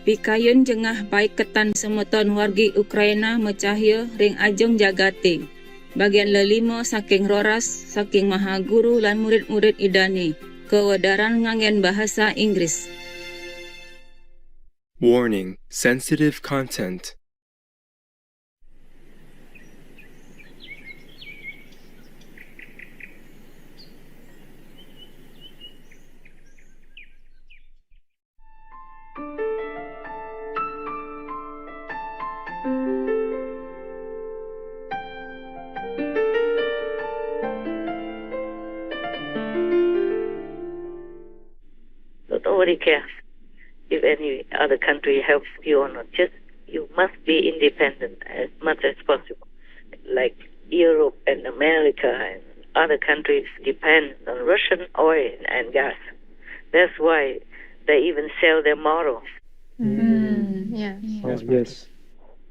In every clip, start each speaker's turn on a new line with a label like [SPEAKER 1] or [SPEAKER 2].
[SPEAKER 1] Pikayun jengah baik ketan semeton wargi Ukraina mecahya ring ajeng jagate. Bagian lelimo saking roras, saking maha guru lan murid-murid idane. Kewedaran ngangen bahasa Inggris.
[SPEAKER 2] Warning: sensitive content.
[SPEAKER 3] Nobody cares if any other country helps you or not. Just you must be independent as much as possible. Like Europe and America and other countries depend on Russian oil and gas. That's why they even sell their morals.
[SPEAKER 4] Yes.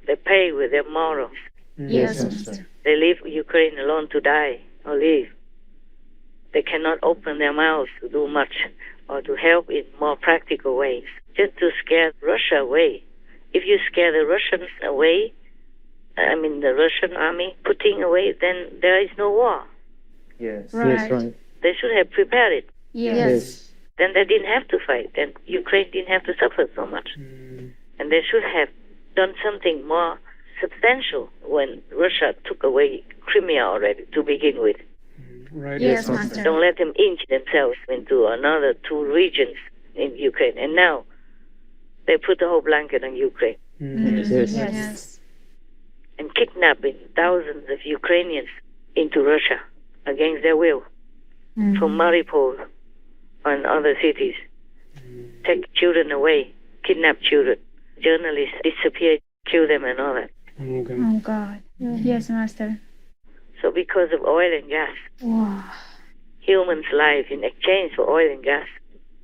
[SPEAKER 3] They pay with their morals.
[SPEAKER 4] Yes, Master.
[SPEAKER 3] They leave Ukraine alone to die or live. They cannot open their mouths to do much or to help in more practical ways, just to scare Russia away. If you scare the Russians away, the Russian army putting away, then there is no war.
[SPEAKER 4] Yes.
[SPEAKER 5] Right.
[SPEAKER 4] Yes, right.
[SPEAKER 3] They should have prepared it.
[SPEAKER 5] Yes.
[SPEAKER 3] Then they didn't have to fight. Then Ukraine didn't have to suffer so much. And they should have done something more substantial when Russia took away Crimea already to begin with.
[SPEAKER 4] Right.
[SPEAKER 5] Yes, Master.
[SPEAKER 3] Don't let them inch themselves into another two regions in Ukraine. And now they put the whole blanket on Ukraine
[SPEAKER 5] Yes.
[SPEAKER 3] and kidnapping thousands of Ukrainians into Russia against their will from Mariupol and other cities. Take children away, kidnap children. Journalists disappear, kill them and all that.
[SPEAKER 4] Okay.
[SPEAKER 5] Oh God. Yes, Master.
[SPEAKER 3] So because of oil and gas,
[SPEAKER 5] Wow.
[SPEAKER 3] humans' life in exchange for oil and gas,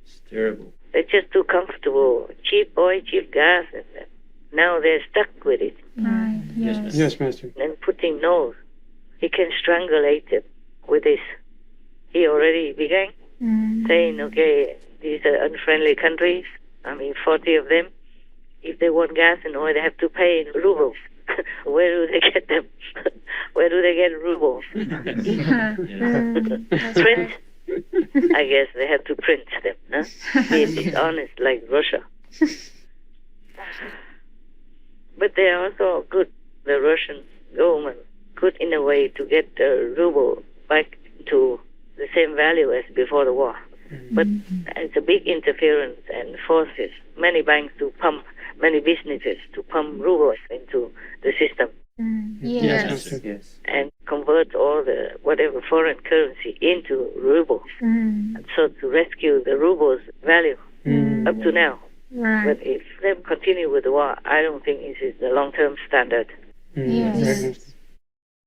[SPEAKER 4] It's terrible.
[SPEAKER 3] they're just too comfortable. Cheap oil, cheap gas, and now they're stuck with it.
[SPEAKER 5] Right. Yes.
[SPEAKER 4] Yes, Master.
[SPEAKER 3] And Putin knows he can strangulate them with this. He already began saying, okay, these are unfriendly countries, 40 of them. If they want gas and oil, they have to pay in rubles. Where do they get them? Where do they get rubles? Print? I guess they have to print them. Huh? Be dishonest like Russia. But they are also good, the Russian government, good in a way to get the ruble back to the same value as before the war. But it's a big interference and forces many banks to pump, many businesses to pump rubles into the system
[SPEAKER 5] Yes.
[SPEAKER 4] Master. Yes.
[SPEAKER 3] and convert all the whatever foreign currency into rubles. And so to rescue the ruble's value up to now.
[SPEAKER 5] Right.
[SPEAKER 3] But if they continue with the war, I don't think this is the long-term standard.
[SPEAKER 5] Yes.
[SPEAKER 4] Right, Master.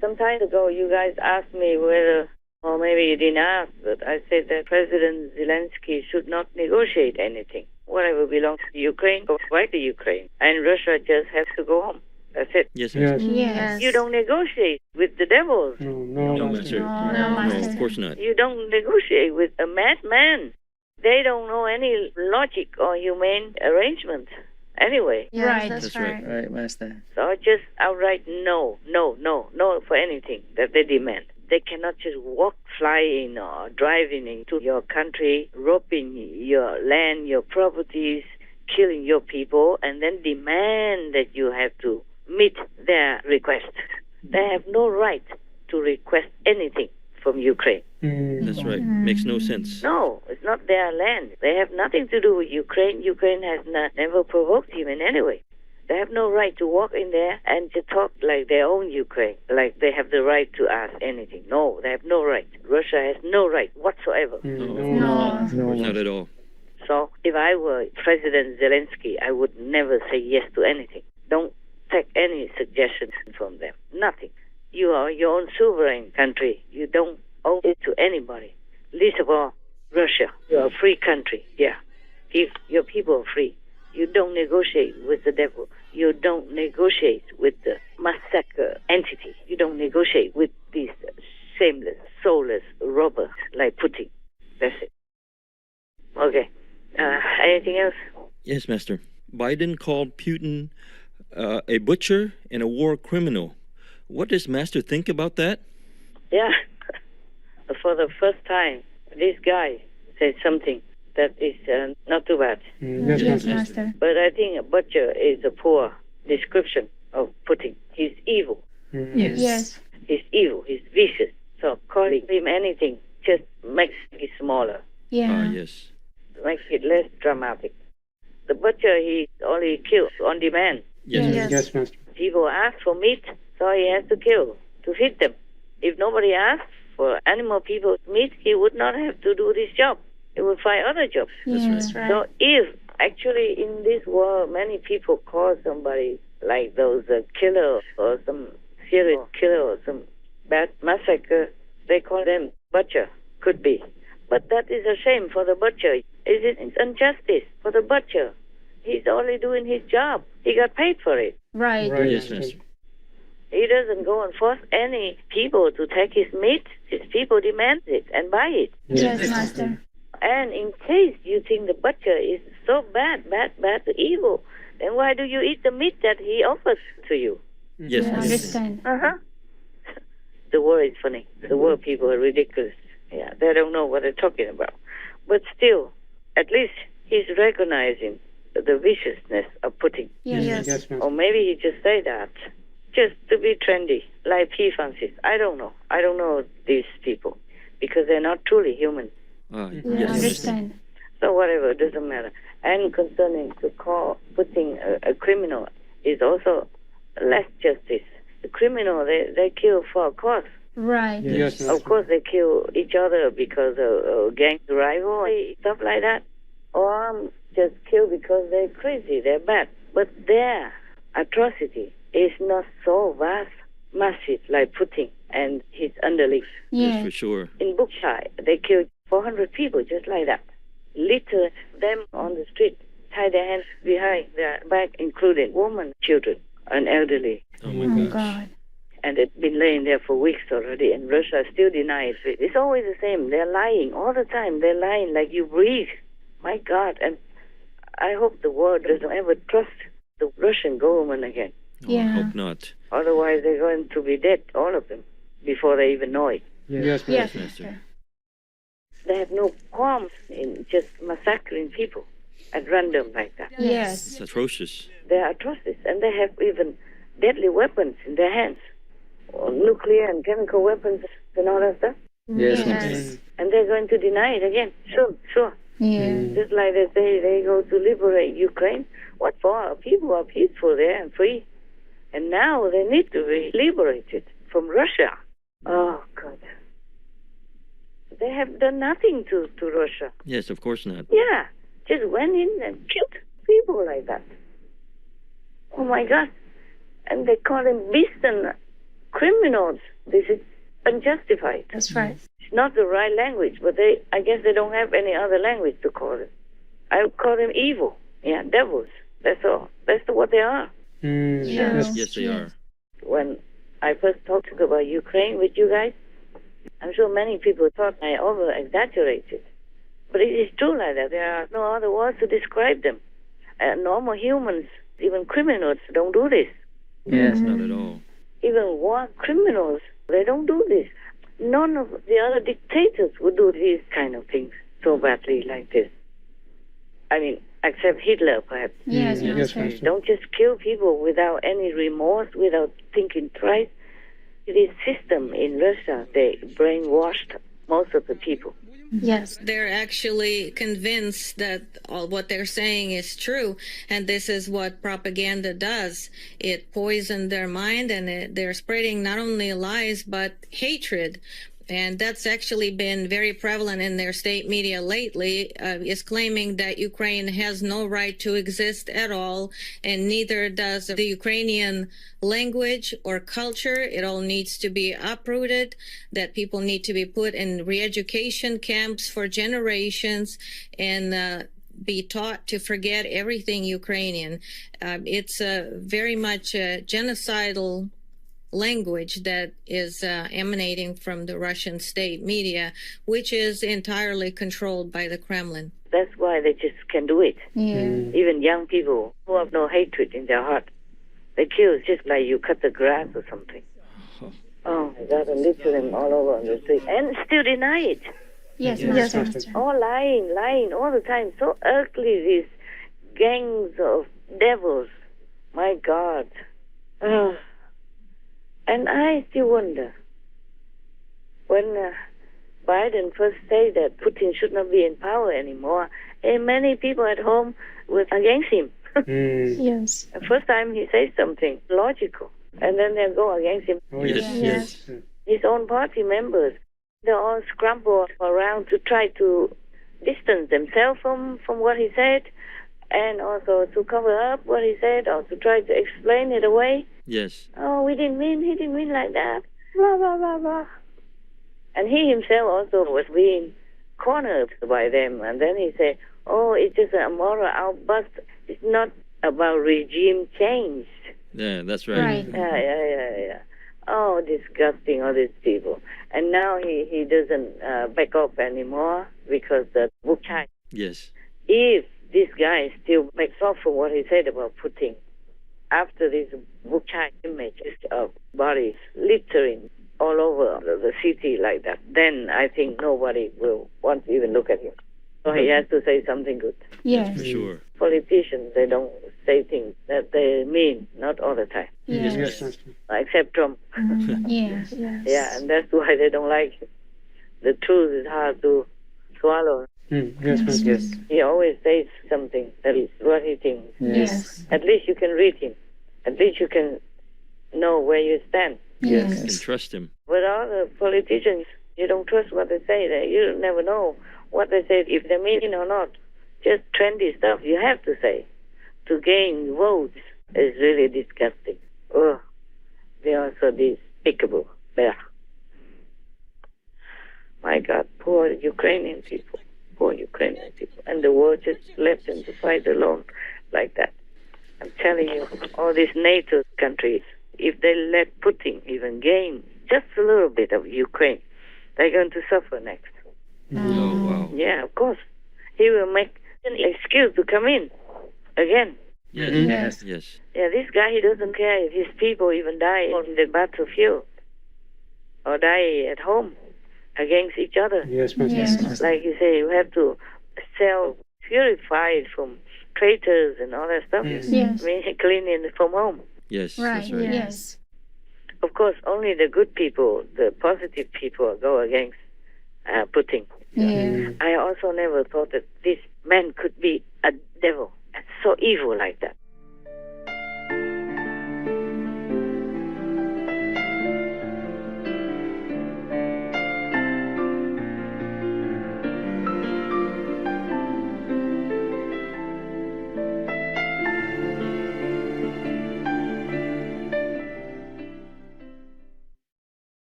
[SPEAKER 3] Some time ago, you guys asked me whether, or maybe you didn't ask, but I said that President Zelensky should not negotiate anything. Whatever belongs to Ukraine goes back to Ukraine, and Russia just has to go home. That's it.
[SPEAKER 6] Yes,
[SPEAKER 4] Yes.
[SPEAKER 6] Master.
[SPEAKER 5] Yes.
[SPEAKER 3] You don't negotiate with the devils.
[SPEAKER 6] No, Master.
[SPEAKER 5] No,
[SPEAKER 6] No,
[SPEAKER 5] Master.
[SPEAKER 6] of course not.
[SPEAKER 3] You don't negotiate with a madman. They don't know any logic or humane arrangement anyway.
[SPEAKER 5] Right.
[SPEAKER 6] That's right.
[SPEAKER 7] Right, Master.
[SPEAKER 3] So just outright no for anything that they demand. They cannot just walk, fly in or driving into your country, robbing your land, your properties, killing your people, and then demand that you have to meet their request. They have no right to request anything from Ukraine.
[SPEAKER 6] That's right. Makes no sense.
[SPEAKER 3] No, it's not their land. They have nothing to do with Ukraine. Ukraine has never provoked him in any way. They have no right to walk in there and to talk like they own Ukraine, like they have the right to ask anything. No, they have no right. Russia has no right whatsoever.
[SPEAKER 5] No.
[SPEAKER 6] Not at all.
[SPEAKER 3] So if I were President Zelensky, I would never say yes to anything. Don't take any suggestions from them. Nothing. You are your own sovereign country. You don't owe it to anybody. Least of all, Russia. You're a free country. Yeah. If your people are free, you don't negotiate with the devil. You don't negotiate with the massacre entity. You don't negotiate with these shameless, soulless robbers like Putin. That's it. Okay. Anything else?
[SPEAKER 6] Yes, Master. Biden called Putin a butcher and a war criminal. What does Master think about that?
[SPEAKER 3] Yeah. For the first time, this guy said something that is not too bad.
[SPEAKER 5] Yes, Master.
[SPEAKER 3] But I think a butcher is a poor description of Putin. He's evil.
[SPEAKER 5] Yes.
[SPEAKER 3] He's evil. He's vicious. So calling him anything just makes it smaller,
[SPEAKER 5] Yeah.
[SPEAKER 6] Yes.
[SPEAKER 3] makes it less dramatic. The butcher, he only kills on demand.
[SPEAKER 6] Yes.
[SPEAKER 5] Yes.
[SPEAKER 4] Master.
[SPEAKER 3] People ask for meat, so he has to kill to feed them. If nobody asked for animal people's meat, he would not have to do this job. He would find other jobs.
[SPEAKER 5] Yes, right.
[SPEAKER 3] So if actually in this world many people call somebody like those killer or some serial killer or some bad massacre, they call them butcher. Could be. But that is a shame for the butcher. It's injustice for the butcher. He's only doing his job. He got paid for it.
[SPEAKER 5] Right.
[SPEAKER 6] Yes, Master.
[SPEAKER 3] He doesn't go and force any people to take his meat. His people demand it and buy it.
[SPEAKER 5] Yes, Master.
[SPEAKER 3] And in case you think the butcher is so bad, evil, then why do you eat the meat that he offers to you?
[SPEAKER 6] Yes,
[SPEAKER 5] I
[SPEAKER 6] Master.
[SPEAKER 5] understand.
[SPEAKER 3] The world is funny. The world people are ridiculous. Yeah, they don't know what they're talking about. But still, at least he's recognizing the viciousness of Putin.
[SPEAKER 5] Yes.
[SPEAKER 4] Master.
[SPEAKER 3] Or maybe he just say that just to be trendy, like P.5. I don't know. I don't know these people because they're not truly human.
[SPEAKER 5] Yeah,
[SPEAKER 6] Yes,
[SPEAKER 5] I
[SPEAKER 6] Master.
[SPEAKER 5] understand.
[SPEAKER 3] So whatever, it doesn't matter. And concerning to call Putin a criminal is also less justice. The criminal, they kill for a cause.
[SPEAKER 5] Right.
[SPEAKER 4] Yes, Master.
[SPEAKER 3] Of course, they kill each other because of gang rivalry, stuff like that. Or just kill because they're crazy, they're bad. But their atrocity is not so vast, massive like Putin and his underlings.
[SPEAKER 6] Yes,
[SPEAKER 5] Yeah.
[SPEAKER 6] for sure.
[SPEAKER 3] In Chay, they killed 400 people just like that. Litter them on the street, tie their hands behind their back, including women, children, and elderly.
[SPEAKER 6] Oh
[SPEAKER 5] Oh
[SPEAKER 6] my gosh.
[SPEAKER 5] God.
[SPEAKER 3] And it's been laying there for weeks already, and Russia still denies it. It's always the same. They're lying all the time. They're lying like you breathe. My God. And I hope the world doesn't ever trust the Russian government again.
[SPEAKER 6] Oh, I
[SPEAKER 5] Yeah.
[SPEAKER 6] hope not.
[SPEAKER 3] Otherwise, they're going to be dead, all of them, before they even know it.
[SPEAKER 4] Yes,
[SPEAKER 5] Yes,
[SPEAKER 6] Master.
[SPEAKER 5] Master.
[SPEAKER 3] They have no qualms in just massacring people at random like that.
[SPEAKER 5] Yes.
[SPEAKER 6] It's atrocious.
[SPEAKER 3] They are atrocious, and they have even deadly weapons in their hands, or nuclear and chemical weapons and all that stuff.
[SPEAKER 4] Yes,
[SPEAKER 5] Yes.
[SPEAKER 3] And they're going to deny it again. Sure.
[SPEAKER 5] Yeah.
[SPEAKER 3] Just like they say they go to liberate Ukraine. What for? People are peaceful there and free. And now they need to be liberated from Russia. Oh, God. They have done nothing to Russia.
[SPEAKER 6] Yes, of course not.
[SPEAKER 3] Yeah, just went in and killed people like that. Oh, my God. And they call them beasts and criminals. This is unjustified.
[SPEAKER 5] That's right.
[SPEAKER 3] It's not the right language, but I guess they don't have any other language to call it. I would call them evil. Yeah, devils. That's all. That's what they are.
[SPEAKER 5] Yes.
[SPEAKER 6] Yes, they are.
[SPEAKER 3] When I first talked about Ukraine with you guys, I'm sure many people thought I over-exaggerated. But it is true like that. There are no other words to describe them. Normal humans, even criminals, don't do this.
[SPEAKER 6] Yes, not at all.
[SPEAKER 3] Even war criminals, they don't do this. None of the other dictators would do these kind of things so badly like this. I mean, except Hitler, perhaps.
[SPEAKER 5] Yes,
[SPEAKER 4] Yes,
[SPEAKER 5] Master.
[SPEAKER 4] Master.
[SPEAKER 3] Don't just kill people without any remorse, without thinking twice. This system in Russia, they brainwashed most of the people.
[SPEAKER 5] Yes.
[SPEAKER 1] They're actually convinced that all what they're saying is true, and this is what propaganda does. It poisons their mind, and they're spreading not only lies but hatred. And that's actually been very prevalent in their state media lately, is claiming that Ukraine has no right to exist at all, and neither does the Ukrainian language or culture. It all needs to be uprooted, that people need to be put in re-education camps for generations and be taught to forget everything Ukrainian. It's very much a genocidal language that is emanating from the Russian state media, which is entirely controlled by the Kremlin.
[SPEAKER 3] That's why they just can do it.
[SPEAKER 5] Yeah.
[SPEAKER 3] Even young people who have no hatred in their heart, they kill just like you cut the grass or something. Oh my God, and litter them all over on the street and still deny it.
[SPEAKER 5] Yes,
[SPEAKER 4] Yes,
[SPEAKER 5] Master.
[SPEAKER 4] Master.
[SPEAKER 3] All lying all the time. So ugly, these gangs of devils. My God. Ugh. And I still wonder, when Biden first said that Putin should not be in power anymore, and many people at home were against him.
[SPEAKER 5] Yes.
[SPEAKER 3] The first time he says something logical, and then they go against him.
[SPEAKER 4] Oh,
[SPEAKER 6] Yes,
[SPEAKER 4] yes.
[SPEAKER 6] yes.
[SPEAKER 3] His own party members, they all scramble around to try to distance themselves from what he said, and also to cover up what he said, or to try to explain it away.
[SPEAKER 6] Yes.
[SPEAKER 3] Oh, he didn't mean like that. Blah, blah, blah, blah. And he himself also was being cornered by them. And then he said, oh, it's just a moral outburst. It's not about regime change.
[SPEAKER 6] Yeah, that's right.
[SPEAKER 5] Right.
[SPEAKER 3] Yeah. Oh, disgusting, all these people. And now he doesn't back up anymore because the Chay.
[SPEAKER 6] Yes.
[SPEAKER 3] If this guy still backs off from what he said about Putin, after this Chay images of bodies littering all over the city like that, then I think nobody will want to even look at him. So he has to say something good.
[SPEAKER 5] Yes.
[SPEAKER 6] For sure.
[SPEAKER 3] Politicians, they don't say things that they mean, not all the time,
[SPEAKER 5] Yes.
[SPEAKER 4] Yes, Master.
[SPEAKER 3] except Trump.
[SPEAKER 5] Yes. Yes.
[SPEAKER 3] Yeah, and that's why they don't like him. The truth is hard to swallow.
[SPEAKER 4] Yes, Master. Yes.
[SPEAKER 3] He always says something that is what he thinks.
[SPEAKER 5] Yes.
[SPEAKER 3] At least you can read him. At least you can know where you stand.
[SPEAKER 6] You can
[SPEAKER 5] Yes.
[SPEAKER 6] trust him.
[SPEAKER 3] With all the politicians, you don't trust what they say. You never know what they say, if they mean it or not. Just trendy stuff you have to say to gain votes is really disgusting. Oh, they are so despicable. Yeah. My God, poor Ukrainian people. Poor Ukrainian people. And the world just left them to fight alone like that. I'm telling you, all these NATO countries, if they let Putin even gain just a little bit of Ukraine, they're going to suffer next.
[SPEAKER 6] Oh, wow.
[SPEAKER 3] Yeah, of course. He will make an excuse to come in again.
[SPEAKER 6] Yes.
[SPEAKER 5] Yes.
[SPEAKER 6] Yes.
[SPEAKER 3] Yeah, this guy, he doesn't care if his people even die on the battlefield or die at home against each other.
[SPEAKER 4] Yes, Master.
[SPEAKER 5] Yes.
[SPEAKER 3] Like you say, you have to self-purify from traitors and all that stuff.
[SPEAKER 4] Yes.
[SPEAKER 5] Yes.
[SPEAKER 3] I mean, cleaning from home.
[SPEAKER 6] Yes.
[SPEAKER 5] Right.
[SPEAKER 6] That's right.
[SPEAKER 5] Yes.
[SPEAKER 3] Of course, only the good people, the positive people, go against Putin.
[SPEAKER 5] Yeah.
[SPEAKER 3] I also never thought that this man could be a devil and so evil like that.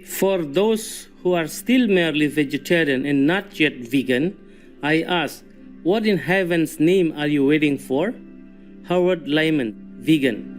[SPEAKER 7] For those who are still merely vegetarian and not yet vegan, I ask, what in heaven's name are you waiting for? Howard Lyman, vegan.